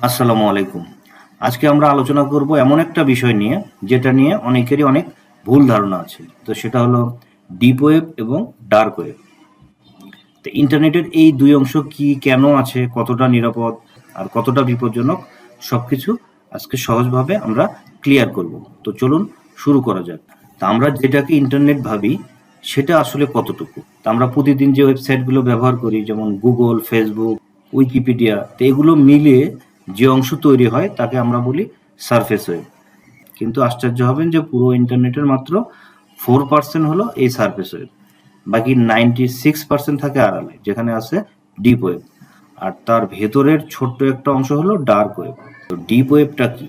আসসালামু আলাইকুম। আজকে আমরা আলোচনা করব এমন একটা বিষয় নিয়ে যেটা নিয়ে অনেকেরই অনেক ভুল ধারণা আছে। তো সেটা হলো ডিপ ওয়েব এবং ডার্ক ওয়েব। তো ইন্টারনেটের এই দুই অংশ কি, কেন আছে, কতটা নিরাপদ আর কতটা বিপজ্জনক, সবকিছু আজকে সহজভাবে আমরা ক্লিয়ার করব। তো চলুন শুরু করা যাক। তা আমরা যেটাকে ইন্টারনেট ভাবি সেটা আসলে কতটুকু? তা আমরা প্রতিদিন যে ওয়েবসাইটগুলো ব্যবহার করি, যেমন গুগল, ফেসবুক, উইকিপিডিয়া, তো এগুলো মিলিয়ে যে অংশ তৈরি হয় তাকে আমরা বলি সারফেস ওয়েব। কিন্তু আশ্চর্য হবেন যে পুরো ইন্টারনেটের মাত্র 4% হলো এই সারফেস ওয়েব। বাকি 96% থাকে আড়ালে, যেখানে আছে ডিপ ওয়েব। আর তার ভেতরের ছোট্ট একটা অংশ হলো ডার্ক ওয়েব। তো ডিপ ওয়েবটা কি?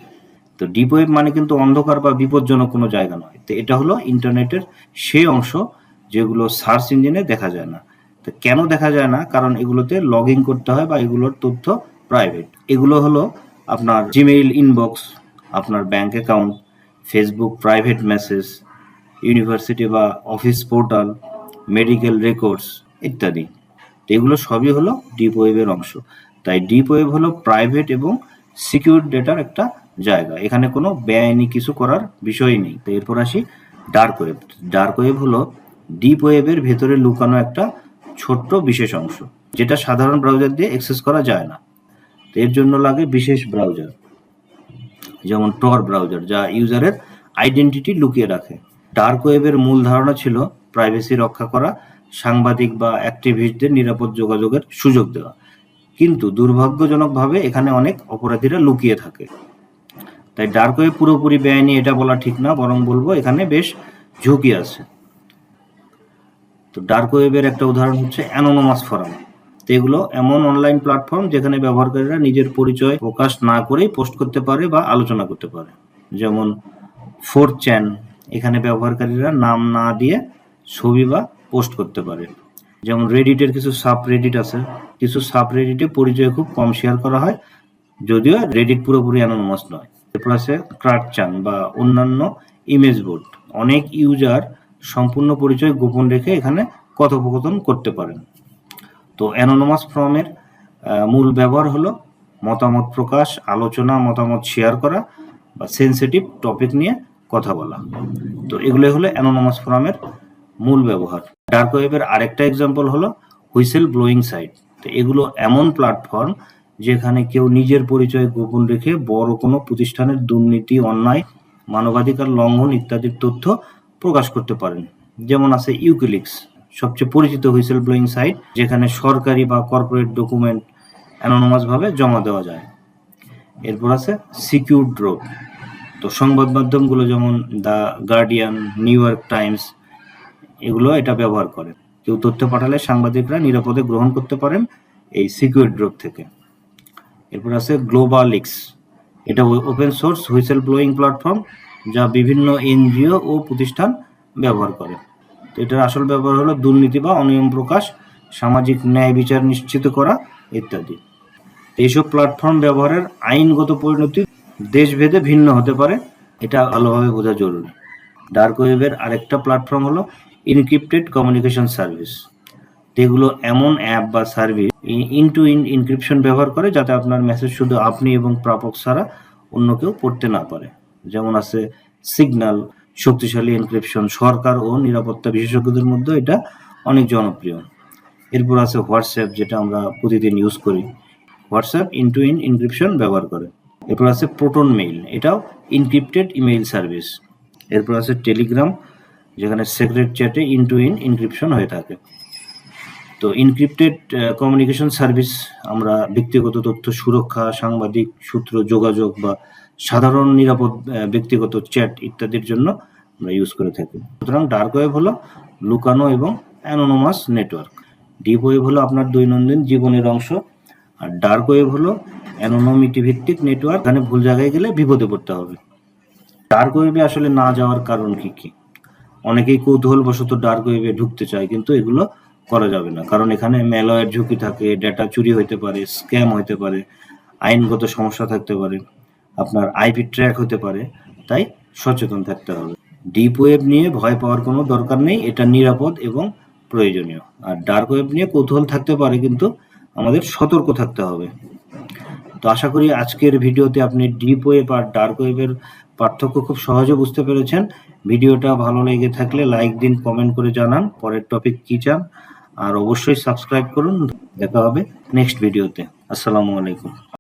তো ডিপ ওয়েব মানে কিন্তু অন্ধকার বা বিপজ্জনক কোনো জায়গা নয়। তো এটা হলো ইন্টারনেটের সেই অংশ যেগুলো সার্চ ইঞ্জিনে দেখা যায় না। তো কেন দেখা যায় না? কারণ এগুলোতে লগ ইন করতে হয় বা এগুলোর তথ্য প্রাইভেট। এগুলো হলো আপনার জিমেইল ইনবক্স, আপনার bank account, Facebook private message, university বা অফিস পোর্টাল, মেডিকেল রেকর্ডস ইত্যাদি। তো এগুলো সবই হলো ডিপ ওয়েবের অংশ। তাই ডিপ ওয়েব হলো প্রাইভেট এবং সিকিউর ডেটার একটা জায়গা। এখানে কোনো বেআইনি কিছু করার বিষয়ই নেই। তো এরপর আসি ডার্ক ওয়েব। ডার্ক ওয়েব হলো ডিপ ওয়েবের ভেতরে লুকানো একটা ছোট্ট বিশেষ অংশ, যেটা সাধারণ ব্রাউজার দিয়ে অ্যাক্সেস করা যায় না। তো এর জন্য লাগে বিশেষ ব্রাউজার, যেমন টর ব্রাউজার, যা ইউজারের আইডেন্টিটি লুকিয়ে রাখে। ডার্ক ওয়েবের মূল ধারণা ছিল প্রাইভেসি রক্ষা করা, সাংবাদিক বা অ্যাক্টিভিস্টদের নিরাপদ যোগাযোগের সুযোগ দেওয়া। কিন্তু দুর্ভাগ্যজনকভাবে এখানে অনেক অপরাধীরা লুকিয়ে থাকে। তাই ডার্ক ওয়েব পুরোপুরি বেআইনি এটা বলা ঠিক না, বরং বলবো এখানে বেশ ঝুঁকি আছে। তো ডার্ক ওয়েবের একটা উদাহরণ হচ্ছে অ্যানোনিমাস ফোরাম। তো এগুলো এমন অনলাইন প্ল্যাটফর্ম যেখানে ব্যবহারকারীরা নিজের পরিচয় প্রকাশ না করেই পোস্ট করতে পারে বা আলোচনা করতে পারে। যেমন 4chan, এখানে ব্যবহারকারীরা নাম না দিয়ে ছবি বা পোস্ট করতে পারে। যেমন রেডিটের কিছু সাব রেডিট আছে, কিছু সাব রেডিটে পরিচয় খুব কম শেয়ার করা হয়, যদিও রেডিট পুরোপুরি অ্যানোনিমাস নয়। এরপর আছে ক্রাটচান বা অন্যান্য ইমেজ বোর্ড। অনেক ইউজার সম্পূর্ণ পরিচয় গোপন রেখে এখানে কথোপকথন করতে পারেন। তো অ্যানোনিমাস ফর্মের মূল ব্যবহার হলো মতামত প্রকাশ, আলোচনা, মতামত শেয়ার করা বা সেন্সিটিভ টপিক নিয়ে কথা বলা। তো এগুলোই হলো অ্যানোনিমাস ফর্মের মূল ব্যবহার। ডার্ক ওয়েবের আরেকটা এক্সাম্পল হলো হুইসেল ব্লোয়িং সাইট। তো এগুলো এমন প্ল্যাটফর্ম যেখানে কেউ নিজের পরিচয় গোপন রেখে বড় কোনো প্রতিষ্ঠানের দুর্নীতি, অন্যায়, মানবাধিকার লঙ্ঘন ইত্যাদির তথ্য প্রকাশ করতে পারেন। যেমন আছে ইউকিলিক্স, সবচেয়ে পরিচিত হুইসেল ব্লোয়িং সাইট, যেখানে সরকারি বা কর্পোরেট ডকুমেন্ট অ্যানোনিমাসভাবে জমা দেওয়া যায়। এরপর আছে সিকিউর ড্রোপ। তো সংবাদ মাধ্যমগুলো যেমন the guardian, new York Times, এগুলো এটা ব্যবহার করে। কেউ তথ্য পাঠালে সাংবাদিকরা নিরাপদে গ্রহণ করতে পারেন এই সিকিউর ড্রপ থেকে। এরপর আছে গ্লোবালিক্স। এটা open source whistle blowing platform, যা বিভিন্ন এনজিও ও প্রতিষ্ঠান ব্যবহার করে। তো এটার আসল ব্যবহার হলো দুর্নীতি বা অনিয়ম প্রকাশ, সামাজিক ন্যায় বিচার নিশ্চিত করা ইত্যাদি। এইসব প্ল্যাটফর্ম ব্যবহারের আইনগত পরিণতি দেশভেদে ভিন্ন হতে পারে, এটা ভালোভাবে বোঝা জরুরি। ডার্ক ওয়েবের আরেকটা প্ল্যাটফর্ম হলো ইনক্রিপ্টেড কমিউনিকেশন সার্ভিস। এগুলো এমন অ্যাপ বা service end to end encryption ব্যবহার করে, যাতে আপনার মেসেজ শুধু আপনি এবং প্রাপক ছাড়া অন্য কেউ পড়তে না পারে। যেমন আছে সিগন্যাল, শক্তিশালী এনক্রিপশন, সরকার ও নিরাপত্তা বিশেষজ্ঞদের মধ্যে এটা অনেক জনপ্রিয়। এরপর আছে হোয়াটসঅ্যাপ, যেটা আমরা প্রতিদিন ইউজ করি। WhatsApp end to end encryption ব্যবহার করে। এরপর আছে প্রোটন মেইল, এটাও ইনক্রিপ্টেড ইমেইল সার্ভিস। এরপর আছে টেলিগ্রাম, যেখানে সিক্রেট চ্যাটে ইন টু ইন ইনক্রিপশন হয়ে থাকে। তো ইনক্রিপ্টেড কমিউনিকেশন সার্ভিস আমরা ব্যক্তিগত তথ্য সুরক্ষা, সাংবাদিক সূত্র যোগাযোগ বা সাধারণ নিরাপদ ব্যক্তিগত চ্যাট ইত্যাদির জন্য আমরা ইউজ করে থাকি। সুতরাং ডার্ক ওয়েব হলো লুকানো এবং অ্যানোনিমাস নেটওয়ার্ক। ডিপ ওয়েব হলো আপনার দৈনন্দিন জীবনের অংশ, আর ডার্ক ওয়েব হলো অ্যানোনিমিটি ভিত্তিক নেটওয়ার্ক। এখানে ভুল জায়গায় গেলে বিপদে পড়তে হবে। ডার্ক ওয়েবে আসলে না যাওয়ার কারণ কি কি? অনেকেই কৌতূহলবশত ডার্ক ওয়েবে ঢুকতে চায়, কিন্তু এগুলো করা যাবে না, কারণ এখানে ম্যালওয়্যার ঝুঁকি থাকে, ডেটা চুরি হতে পারে, স্ক্যাম হতে পারে, আইনগত সমস্যা থাকতে পারে, আপনার আইপি ট্র্যাক হতে পারে। তাই সচেতন থাকতে হবে। ডিপ ওয়েব নিয়ে ভয় পাওয়ার কোনো দরকার নেই, এটা নিরাপদ এবং প্রয়োজনীয়। আর ডার্ক ওয়েব নিয়ে কৌতূহল থাকতে পারে, কিন্তু আমাদের সতর্ক থাকতে হবে। তো আশা করি আজকের ভিডিওতে আপনি ডিপ ওয়েব আর ডার্ক ওয়েবের পার্থক্য খুব সহজে বুঝতে পেরেছেন। ভিডিওটা ভালো লেগে থাকলে লাইক দিন, কমেন্ট করে জানান পরের টপিক কি চান, আর অবশ্যই সাবস্ক্রাইব করুন। দেখা হবে নেক্সট ভিডিওতে। আসসালামু আলাইকুম।